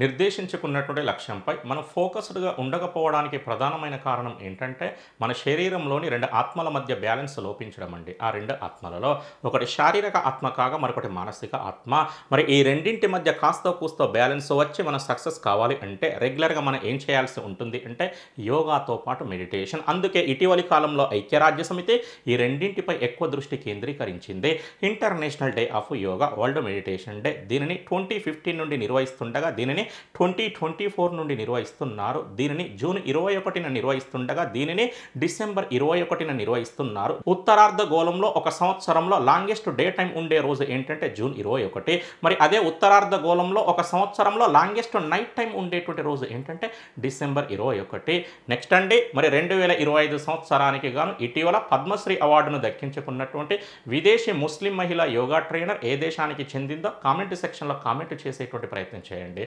నిర్దేశించుకున్నటువంటి లక్ష్యంపై మనం ఫోకస్డ్‌గా ఉండకపోవడానికి ప్రధానమైన కారణం ఏంటంటే, మన శరీరంలోని 2 ఆత్మల మధ్య బ్యాలెన్స్ లోపించడం అండి. ఆ 2 ఆత్మలలో ఒకటి శారీరక ఆత్మ కాగా మరొకటి మానసిక ఆత్మ. మరి ఈ రెండింటి మధ్య కాస్తో కూస్తో బ్యాలెన్స్ వచ్చి మనం సక్సెస్ కావాలి అంటే రెగ్యులర్‌గా మనం ఏం చేయాల్సి ఉంటుంది అంటే యోగాతో పాటు మెడిటేషన్. అందుకే ఇటీవలి కాలంలో ఐక్యరాజ్య సమితి ఈ రెండింటిపై ఎక్కువ దృష్టి కేంద్రీకరించింది. International day of yoga, world meditation day. దీనిని 2015 నుండి నిర్వహిస్తుండగా దీనిని 2024 నుండి నిర్వహిస్తున్నారు. దీనిని జూన్ 21న నిర్వహిస్తుండగా దీనిని డిసెంబర్ 21న నిర్వహిస్తున్నారు. ఉత్తరార్ధ గోళంలో ఒక సంవత్సరంలో లాంగెస్ట్ డే టైమ్ ఉండే రోజు ఏంటంటే జూన్ 21. మరి అదే ఉత్తరార్ధ గోళంలో ఒక సంవత్సరంలో లాంగెస్ట్ నైట్ టైమ్ ఉండేటువంటి రోజు ఏంటంటే డిసెంబర్ 21. నెక్స్ట్ అండి, మరి 2025 సంవత్సరానికి గాను ఇటీవల పద్మశ్రీ అవార్డును దక్కించుకున్నటువంటి విదేశీ ముస్లిం మహిళా యోగా ట్రైనర్ ఏ దేశానికి చెందిందో కామెంట్ సెక్షన్‌లో కామెంట్ చేసేటువంటి ప్రయత్నం చేయండి.